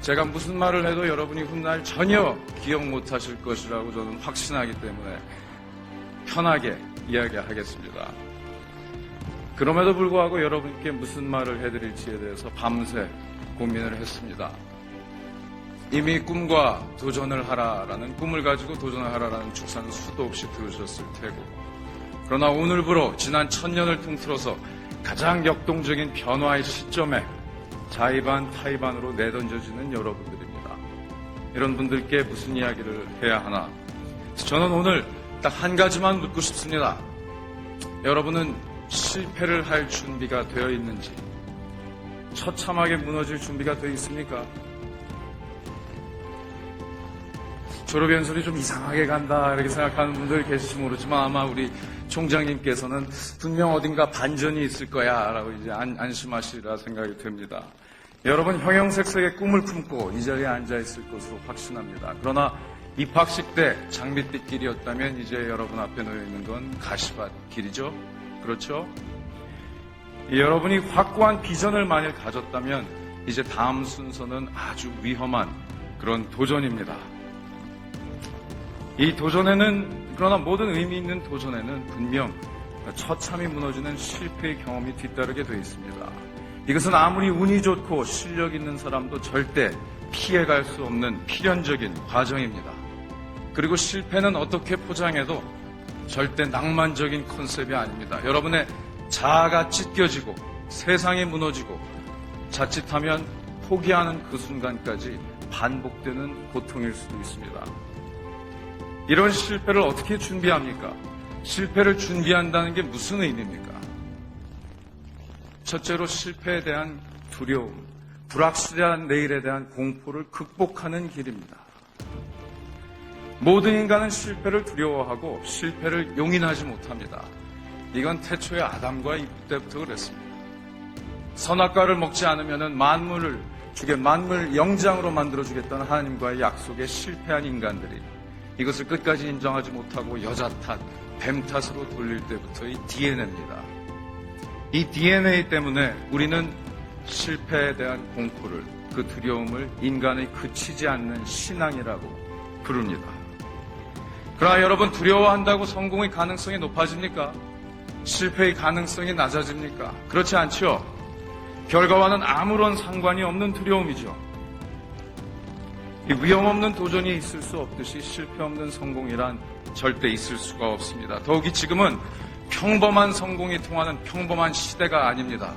제가 무슨 말을 해도 여러분이 훗날 전혀 기억 못하실 것이라고 저는 확신하기 때문에 편하게 이야기하겠습니다. 그럼에도 불구하고 여러분께 무슨 말을 해드릴지에 대해서 밤새 고민을 했습니다. 이미 꿈과 도전을 하라라는 꿈을 가지고 도전을 하라라는 축사는 수도 없이 들으셨을 테고, 그러나 오늘부로 지난 1000년을 통틀어서 가장 역동적인 변화의 시점에 자의반 타의반으로 내던져지는 여러분들입니다. 이런 분들께 무슨 이야기를 해야 하나? 저는 오늘 딱 한 가지만 묻고 싶습니다. 여러분은 실패를 할 준비가 되어 있는지, 처참하게 무너질 준비가 되어 있습니까? 졸업연설이 좀 이상하게 간다 이렇게 생각하는 분들 계실지 모르지만 아마 우리 총장님께서는 분명 어딘가 반전이 있을 거야 라고 이제 안심하시리라 생각이 듭니다. 여러분 형형색색의 꿈을 품고 이 자리에 앉아있을 것으로 확신합니다. 그러나 입학식 때 장밋빛 길이었다면 이제 여러분 앞에 놓여있는 건 가시밭 길이죠. 그렇죠? 여러분이 확고한 비전을 만일 가졌다면 이제 다음 순서는 아주 위험한 그런 도전입니다. 이 도전에는, 그러나 모든 의미 있는 도전에는 분명 처참히 무너지는 실패의 경험이 뒤따르게 되어 있습니다. 이것은 아무리 운이 좋고 실력 있는 사람도 절대 피해갈 수 없는 필연적인 과정입니다. 그리고 실패는 어떻게 포장해도 절대 낭만적인 컨셉이 아닙니다. 여러분의 자아가 찢겨지고 세상이 무너지고 자칫하면 포기하는 그 순간까지 반복되는 고통일 수도 있습니다. 이런 실패를 어떻게 준비합니까? 실패를 준비한다는 게 무슨 의미입니까? 첫째로 실패에 대한 두려움, 불확실한 내일에 대한 공포를 극복하는 길입니다. 모든 인간은 실패를 두려워하고 실패를 용인하지 못합니다. 이건 태초의 아담과 이브 때부터 그랬습니다. 선악과를 먹지 않으면 만물 영장으로 만들어주겠다는 하나님과의 약속에 실패한 인간들이 이것을 끝까지 인정하지 못하고 여자 탓, 뱀 탓으로 돌릴 때부터의 DNA입니다. 이 DNA 때문에 우리는 실패에 대한 공포를, 그 두려움을 인간의 그치지 않는 신앙이라고 부릅니다. 그러나 여러분, 두려워한다고 성공의 가능성이 높아집니까? 실패의 가능성이 낮아집니까? 그렇지 않죠? 결과와는 아무런 상관이 없는 두려움이죠. 위험 없는 도전이 있을 수 없듯이 실패 없는 성공이란 절대 있을 수가 없습니다. 더욱이 지금은 평범한 성공이 통하는 평범한 시대가 아닙니다.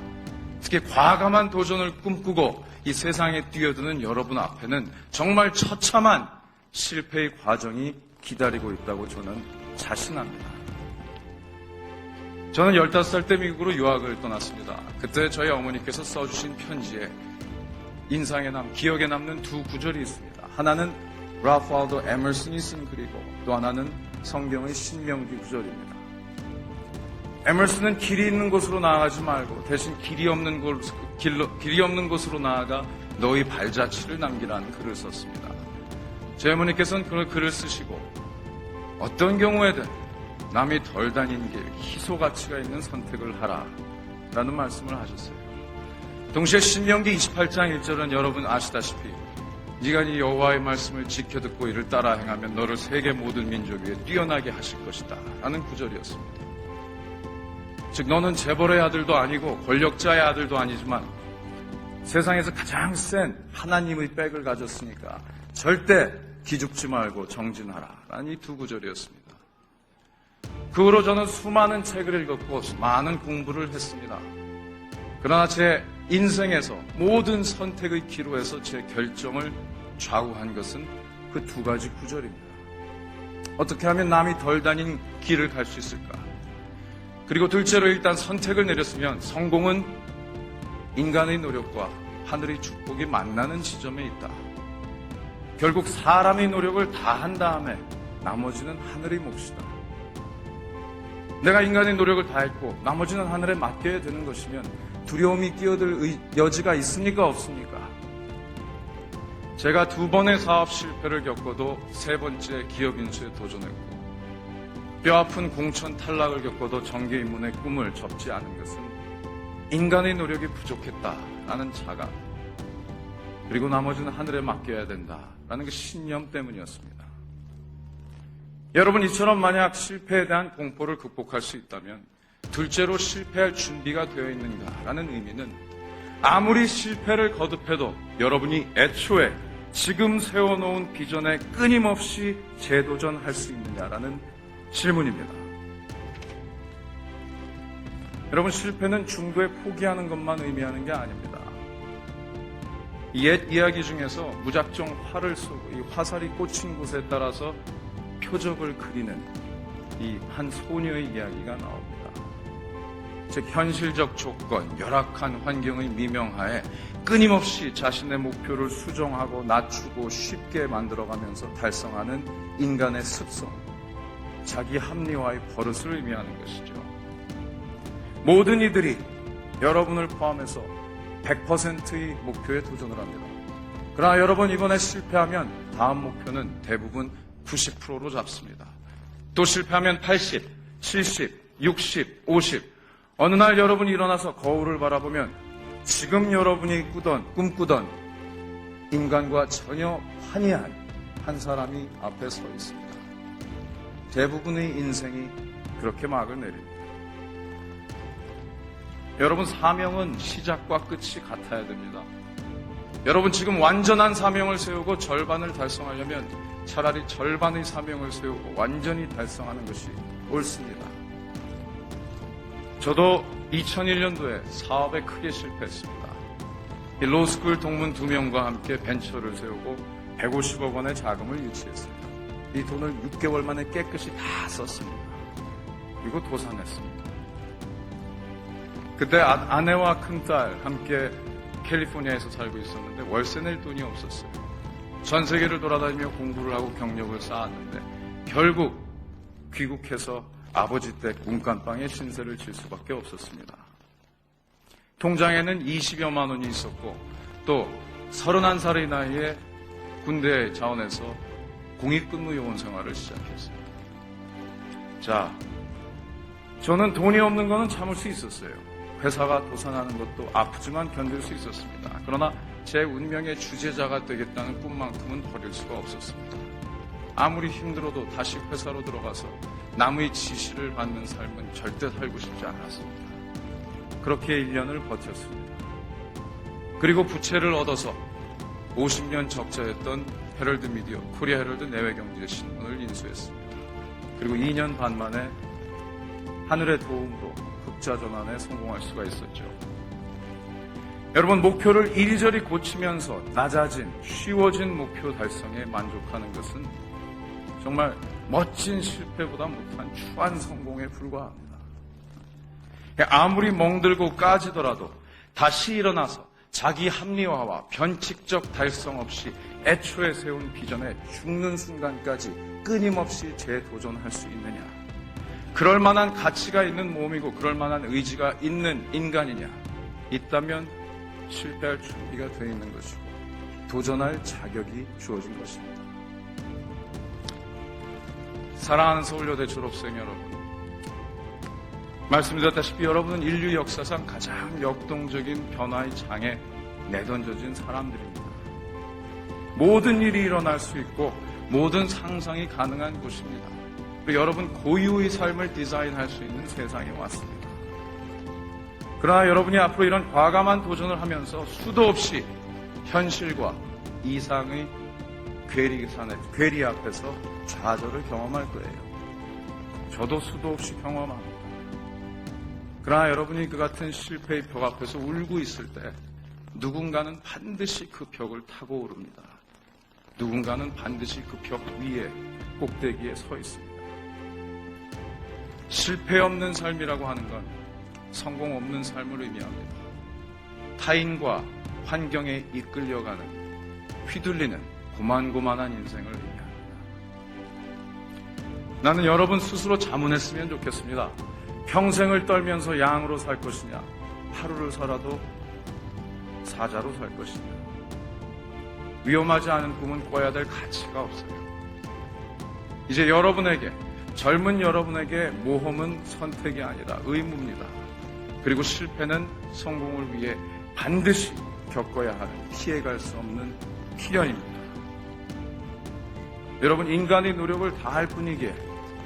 특히 과감한 도전을 꿈꾸고 이 세상에 뛰어드는 여러분 앞에는 정말 처참한 실패의 과정이 기다리고 있다고 저는 자신합니다. 저는 15살 때 미국으로 유학을 떠났습니다. 그때 저희 어머니께서 써주신 편지에 기억에 남는 두 구절이 있습니다. 하나는 랄프 월도 에머슨이 쓴 글이고 또 하나는 성경의 신명기 구절입니다. 에머슨은 길이 있는 곳으로 나아가지 말고 대신 길이 없는 곳으로 나아가 너희 발자취를 남기라는 글을 썼습니다. 제 어머니께서는 그 글을 쓰시고 어떤 경우에든 남이 덜 다닌 길, 희소 가치가 있는 선택을 하라 라는 말씀을 하셨어요. 동시에 신명기 28장 1절은 여러분 아시다시피 네가 네 여호와의 말씀을 지켜 듣고 이를 따라 행하면 너를 세계 모든 민족 위에 뛰어나게 하실 것이다 라는 구절이었습니다. 즉 너는 재벌의 아들도 아니고 권력자의 아들도 아니지만 세상에서 가장 센 하나님의 백을 가졌으니까 절대 기죽지 말고 정진하라 라는 이 두 구절이었습니다. 그 후로 저는 수많은 책을 읽었고 많은 공부를 했습니다. 그러나 제 인생에서 모든 선택의 기로에서 제 결정을 좌우한 것은 그 두 가지 구절입니다. 어떻게 하면 남이 덜 다닌 길을 갈 수 있을까? 그리고 둘째로 일단 선택을 내렸으면 성공은 인간의 노력과 하늘의 축복이 만나는 지점에 있다. 결국 사람의 노력을 다 한 다음에 나머지는 하늘의 몫이다. 내가 인간의 노력을 다했고 나머지는 하늘에 맡겨야 되는 것이면 두려움이 끼어들 여지가 있습니까? 없습니까? 제가 2번의 사업 실패를 겪어도 3번째 기업 인수에 도전했고 뼈아픈 공천 탈락을 겪어도 정계 입문의 꿈을 접지 않은 것은 인간의 노력이 부족했다라는 자각, 그리고 나머지는 하늘에 맡겨야 된다라는 그 신념 때문이었습니다. 여러분, 이처럼 만약 실패에 대한 공포를 극복할 수 있다면 둘째로 실패할 준비가 되어 있는가라는 의미는 아무리 실패를 거듭해도 여러분이 애초에 지금 세워놓은 비전에 끊임없이 재도전할 수 있느냐라는 질문입니다. 여러분, 실패는 중도에 포기하는 것만 의미하는 게 아닙니다. 옛 이야기 중에서 무작정 활을 쏘고 이 화살이 꽂힌 곳에 따라서 표적을 그리는 이 한 소녀의 이야기가 나옵니다. 즉, 현실적 조건, 열악한 환경의 미명하에 끊임없이 자신의 목표를 수정하고 낮추고 쉽게 만들어가면서 달성하는 인간의 습성, 자기 합리화의 버릇을 의미하는 것이죠. 모든 이들이 여러분을 포함해서 100%의 목표에 도전을 합니다. 그러나 여러분, 이번에 실패하면 다음 목표는 대부분 90%로 잡습니다. 또 실패하면 80, 70, 60, 50. 어느 날 여러분이 일어나서 거울을 바라보면 지금 여러분이 꿈꾸던 인간과 전혀 환희한 한 사람이 앞에 서 있습니다. 대부분의 인생이 그렇게 막을 내립니다. 여러분, 사명은 시작과 끝이 같아야 됩니다. 여러분, 지금 완전한 사명을 세우고 절반을 달성하려면 차라리 절반의 사명을 세우고 완전히 달성하는 것이 옳습니다. 저도 2001년도에 사업에 크게 실패했습니다. 로스쿨 동문 2명과 함께 벤처를 세우고 150억 원의 자금을 유치했어요. 이 돈을 6개월 만에 깨끗이 다 썼습니다. 그리고 도산했습니다. 그때 아내와 큰딸 함께 캘리포니아에서 살고 있었는데 월세 낼 돈이 없었어요. 전 세계를 돌아다니며 공부를 하고 경력을 쌓았는데 결국 귀국해서 아버지 댁 문간방에 신세를 질 수밖에 없었습니다. 통장에는 20여만 원이 있었고 또 31살의 나이에 군대 자원에서 공익근무 요원 생활을 시작했어요. 자, 저는 돈이 없는 거는 참을 수 있었어요. 회사가 도산하는 것도 아프지만 견딜 수 있었습니다. 그러나 제 운명의 주제자가 되겠다는 꿈만큼은 버릴 수가 없었습니다. 아무리 힘들어도 다시 회사로 들어가서 남의 지시를 받는 삶은 절대 살고 싶지 않았습니다. 그렇게 1년을 버텼습니다. 그리고 부채를 얻어서 50년 적자였던 헤럴드 미디어, 코리아 헤럴드 내외경제 신문을 인수했습니다. 그리고 2년 반 만에 하늘의 도움으로 흑자 전환에 성공할 수가 있었죠. 여러분, 목표를 이리저리 고치면서 낮아진, 쉬워진 목표 달성에 만족하는 것은 정말 멋진 실패보다 못한 추한 성공에 불과합니다. 아무리 멍들고 까지더라도 다시 일어나서 자기 합리화와 변칙적 달성 없이 애초에 세운 비전에 죽는 순간까지 끊임없이 재도전할 수 있느냐? 그럴 만한 가치가 있는 몸이고 그럴 만한 의지가 있는 인간이냐? 있다면 실패할 준비가 되어 있는 것이고 도전할 자격이 주어진 것입니다. 사랑하는 서울여대 졸업생 여러분, 말씀드렸다시피 여러분은 인류 역사상 가장 역동적인 변화의 장에 내던져진 사람들입니다. 모든 일이 일어날 수 있고 모든 상상이 가능한 곳입니다. 그리고 여러분 고유의 삶을 디자인할 수 있는 세상에 왔습니다. 그러나 여러분이 앞으로 이런 과감한 도전을 하면서 수도 없이 현실과 이상의 괴리 앞에서 좌절을 경험할 거예요. 저도 수도 없이 경험합니다. 그러나 여러분이 그 같은 실패의 벽 앞에서 울고 있을 때 누군가는 반드시 그 벽을 타고 오릅니다. 누군가는 반드시 그 벽 위에 꼭대기에 서 있습니다. 실패 없는 삶이라고 하는 건 성공 없는 삶을 의미합니다. 타인과 환경에 이끌려가는, 휘둘리는 고만고만한 인생을 의미합니다. 나는 여러분 스스로 자문했으면 좋겠습니다. 평생을 떨면서 양으로 살 것이냐, 하루를 살아도 사자로 살 것이냐. 위험하지 않은 꿈은 꿔야 될 가치가 없어요. 이제 여러분에게, 젊은 여러분에게 모험은 선택이 아니라 의무입니다. 그리고 실패는 성공을 위해 반드시 겪어야 하는 피해갈 수 없는 필연입니다. 여러분, 인간의 노력을 다할 뿐이기에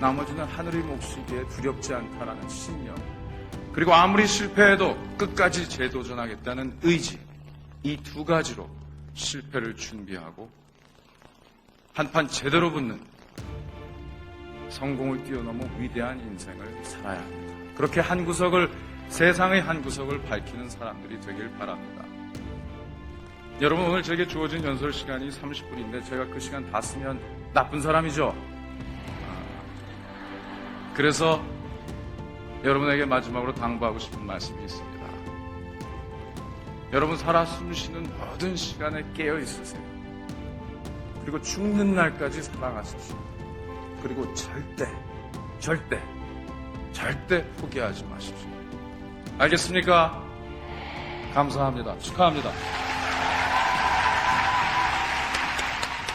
나머지는 하늘의 몫이기에 두렵지 않다라는 신념, 그리고 아무리 실패해도 끝까지 재도전하겠다는 의지, 이 두 가지로 실패를 준비하고 한판 제대로 붙는 성공을 뛰어넘어 위대한 인생을 살아야 합니다. 그렇게 한 구석을, 세상의 한 구석을 밝히는 사람들이 되길 바랍니다. 여러분, 오늘 제게 주어진 연설 시간이 30분인데 제가 그 시간 다 쓰면 나쁜 사람이죠. 그래서 여러분에게 마지막으로 당부하고 싶은 말씀이 있습니다. 여러분, 살아 숨쉬는 모든 시간에 깨어 있으세요. 그리고 죽는 날까지 사랑하십시오. 그리고 절대 포기하지 마십시오. 알겠습니까? 감사합니다. 축하합니다.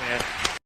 네.